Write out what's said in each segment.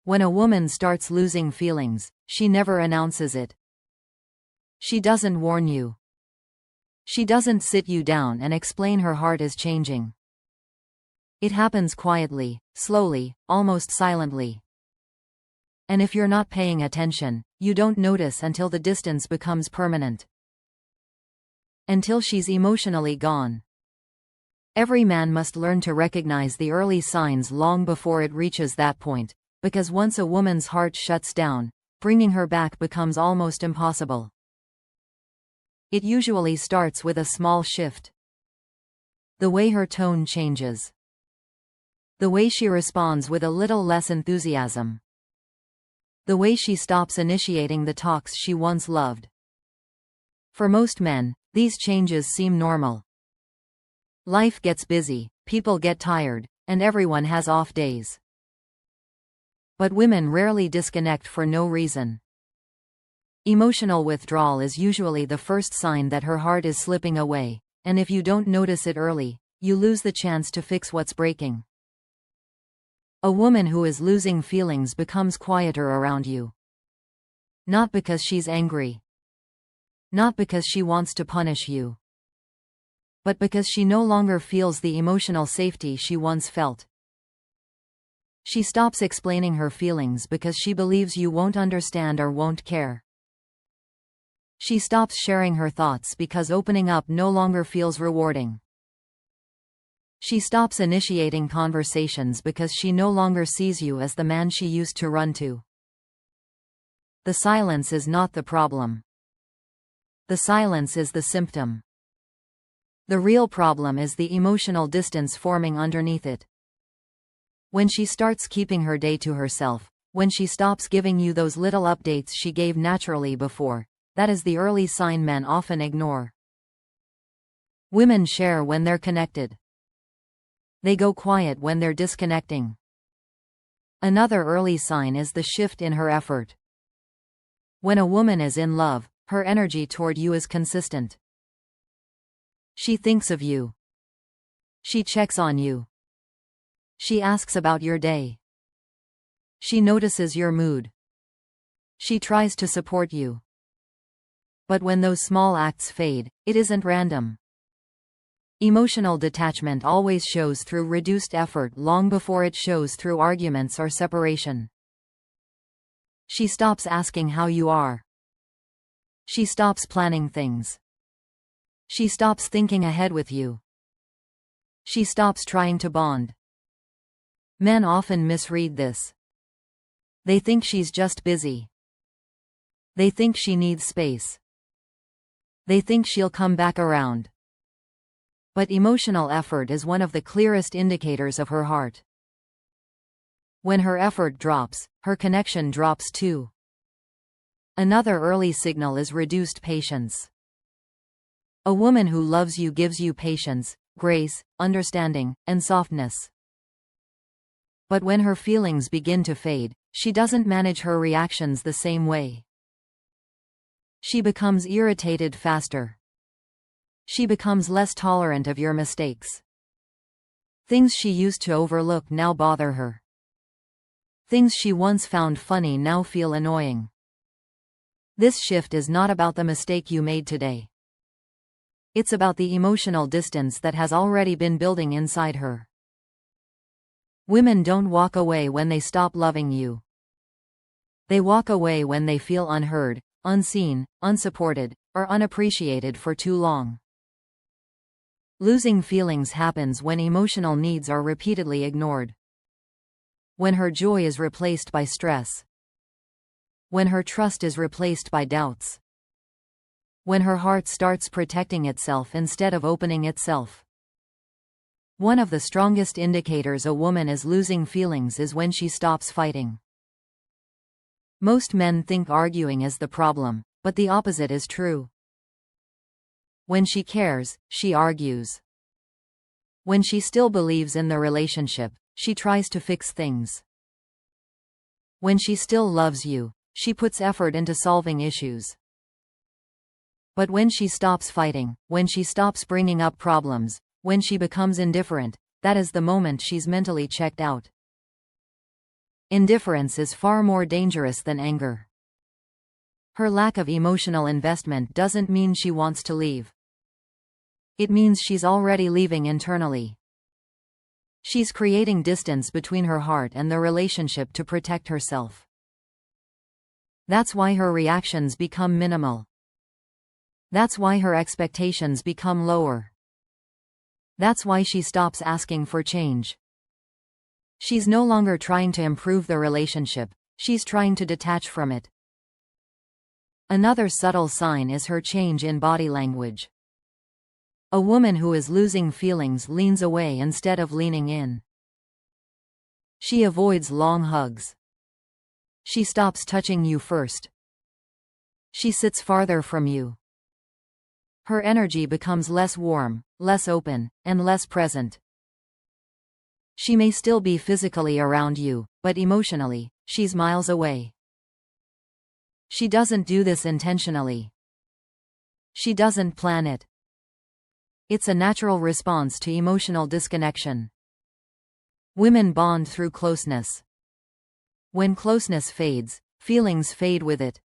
When a woman starts losing feelings, she never announces it. She doesn't warn you. She doesn't sit you down and explain her heart is changing. It happens quietly, slowly, almost silently. And if you're not paying attention, you don't notice until the distance becomes permanent. Until she's emotionally gone. Every man must learn to recognize the early signs long before it reaches that point, because once a woman's heart shuts down, bringing her back becomes almost impossible. It usually starts with a small shift. The way her tone changes. The way she responds with a little less enthusiasm. The way she stops initiating the talks she once loved. For most men, these changes seem normal. Life gets busy, people get tired, and everyone has off days. But women rarely disconnect for no reason. Emotional withdrawal is usually the first sign that her heart is slipping away, and if you don't notice it early, you lose the chance to fix what's breaking. A woman who is losing feelings becomes quieter around you. Not because she's angry. Not because she wants to punish you. But because she no longer feels the emotional safety she once felt. She stops explaining her feelings because she believes you won't understand or won't care. She stops sharing her thoughts because opening up no longer feels rewarding. She stops initiating conversations because she no longer sees you as the man she used to run to. The silence is not the problem. The silence is the symptom. The real problem is the emotional distance forming underneath it. When she starts keeping her day to herself, when she stops giving you those little updates she gave naturally before, that is the early sign men often ignore. Women share when they're connected. They go quiet when they're disconnecting. Another early sign is the shift in her effort. When a woman is in love, her energy toward you is consistent. She thinks of you. She checks on you. She asks about your day. She notices your mood. She tries to support you. But when those small acts fade, it isn't random. Emotional detachment always shows through reduced effort long before it shows through arguments or separation. She stops asking how you are. She stops planning things. She stops thinking ahead with you. She stops trying to bond. Men often misread this. They think she's just busy. They think she needs space. They think she'll come back around. But emotional effort is one of the clearest indicators of her heart. When her effort drops, her connection drops too. Another early signal is reduced patience. A woman who loves you gives you patience, grace, understanding, and softness. But when her feelings begin to fade, she doesn't manage her reactions the same way. She becomes irritated faster. She becomes less tolerant of your mistakes. Things she used to overlook now bother her. Things she once found funny now feel annoying. This shift is not about the mistake you made today. It's about the emotional distance that has already been building inside her. Women don't walk away when they stop loving you. They walk away when they feel unheard, unseen, unsupported, or unappreciated for too long. Losing feelings happens when emotional needs are repeatedly ignored. When her joy is replaced by stress. When her trust is replaced by doubts. When her heart starts protecting itself instead of opening itself. One of the strongest indicators a woman is losing feelings is when she stops fighting. Most men think arguing is the problem, but the opposite is true. When she cares, she argues. When she still believes in the relationship, she tries to fix things. When she still loves you, she puts effort into solving issues. But when she stops fighting, when she stops bringing up problems, when she becomes indifferent, that is the moment she's mentally checked out. Indifference is far more dangerous than anger. Her lack of emotional investment doesn't mean she wants to leave. It means she's already leaving internally. She's creating distance between her heart and the relationship to protect herself. That's why her reactions become minimal. That's why her expectations become lower. That's why she stops asking for change. She's no longer trying to improve the relationship, she's trying to detach from it. Another subtle sign is her change in body language. A woman who is losing feelings leans away instead of leaning in. She avoids long hugs. She stops touching you first. She sits farther from you. Her energy becomes less warm, less open, and less present. She may still be physically around you, but emotionally, she's miles away. She doesn't do this intentionally. She doesn't plan it. It's a natural response to emotional disconnection. Women bond through closeness. When closeness fades, feelings fade with it.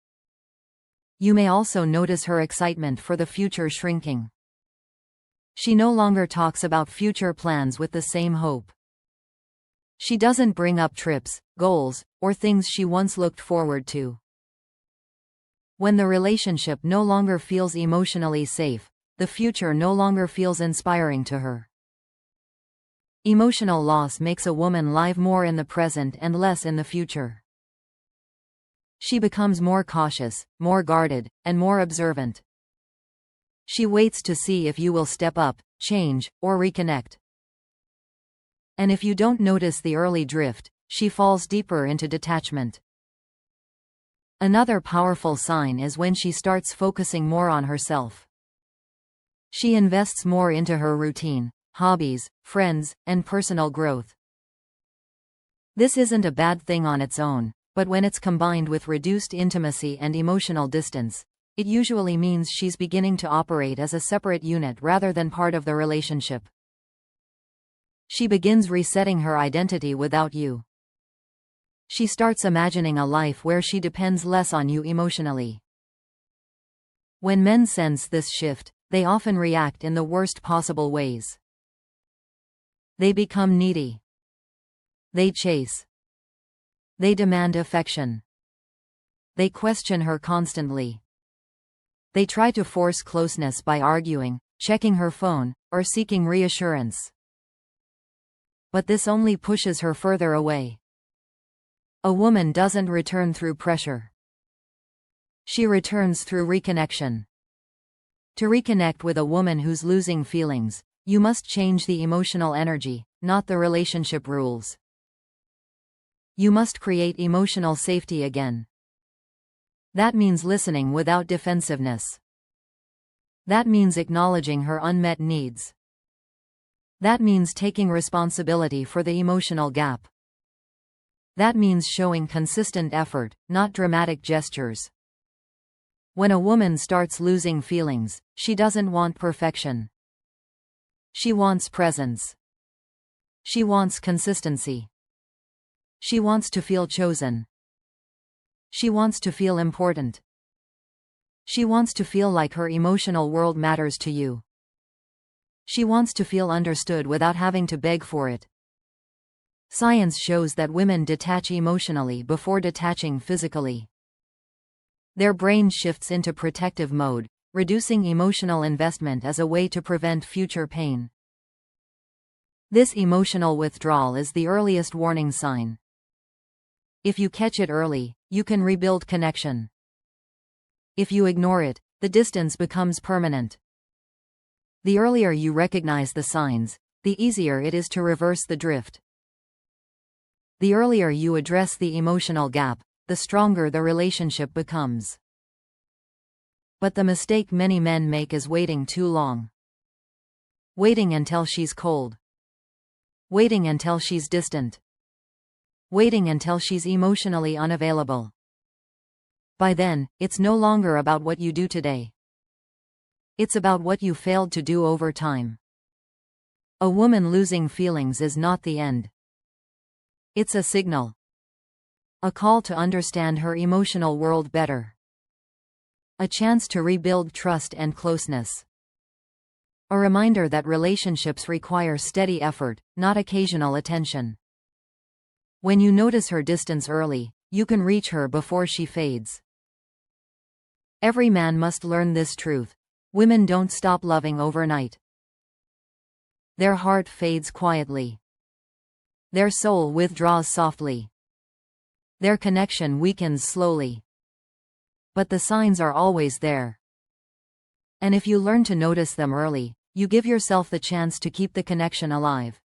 You may also notice her excitement for the future shrinking. She no longer talks about future plans with the same hope. She doesn't bring up trips, goals, or things she once looked forward to. When the relationship no longer feels emotionally safe, the future no longer feels inspiring to her. Emotional loss makes a woman live more in the present and less in the future. She becomes more cautious, more guarded, and more observant. She waits to see if you will step up, change, or reconnect. And if you don't notice the early drift, she falls deeper into detachment. Another powerful sign is when she starts focusing more on herself. She invests more into her routine, hobbies, friends, and personal growth. This isn't a bad thing on its own, but when it's combined with reduced intimacy and emotional distance, it usually means she's beginning to operate as a separate unit rather than part of the relationship. She begins resetting her identity without you. She starts imagining a life where she depends less on you emotionally. When men sense this shift, they often react in the worst possible ways. They become needy. They chase. They demand affection. They question her constantly. They try to force closeness by arguing, checking her phone, or seeking reassurance. But this only pushes her further away. A woman doesn't return through pressure. She returns through reconnection. To reconnect with a woman who's losing feelings, you must change the emotional energy, not the relationship rules. You must create emotional safety again. That means listening without defensiveness. That means acknowledging her unmet needs. That means taking responsibility for the emotional gap. That means showing consistent effort, not dramatic gestures. When a woman starts losing feelings, she doesn't want perfection. She wants presence. She wants consistency. She wants to feel chosen. She wants to feel important. She wants to feel like her emotional world matters to you. She wants to feel understood without having to beg for it. Science shows that women detach emotionally before detaching physically. Their brain shifts into protective mode, reducing emotional investment as a way to prevent future pain. This emotional withdrawal is the earliest warning sign. If you catch it early, you can rebuild connection. If you ignore it, the distance becomes permanent. The earlier you recognize the signs, the easier it is to reverse the drift. The earlier you address the emotional gap, the stronger the relationship becomes. But the mistake many men make is waiting too long. Waiting until she's cold. Waiting until she's distant. Waiting until she's emotionally unavailable. By then, it's no longer about what you do today. It's about what you failed to do over time. A woman losing feelings is not the end. It's a signal. A call to understand her emotional world better. A chance to rebuild trust and closeness. A reminder that relationships require steady effort, not occasional attention. When you notice her distance early, you can reach her before she fades. Every man must learn this truth. Women don't stop loving overnight. Their heart fades quietly. Their soul withdraws softly. Their connection weakens slowly. But the signs are always there. And if you learn to notice them early, you give yourself the chance to keep the connection alive.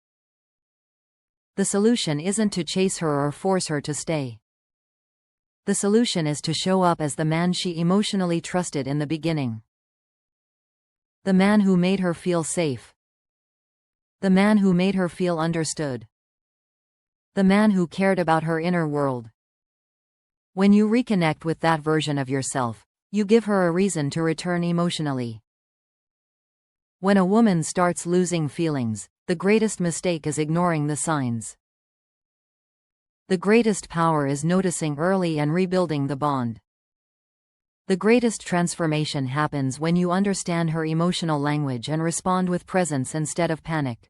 The solution isn't to chase her or force her to stay. The solution is to show up as the man she emotionally trusted in the beginning. The man who made her feel safe. The man who made her feel understood. The man who cared about her inner world. When you reconnect with that version of yourself, you give her a reason to return emotionally. When a woman starts losing feelings, the greatest mistake is ignoring the signs. The greatest power is noticing early and rebuilding the bond. The greatest transformation happens when you understand her emotional language and respond with presence instead of panic.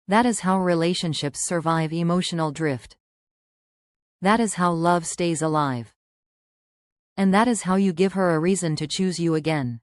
That is how relationships survive emotional drift. That is how love stays alive. And that is how you give her a reason to choose you again.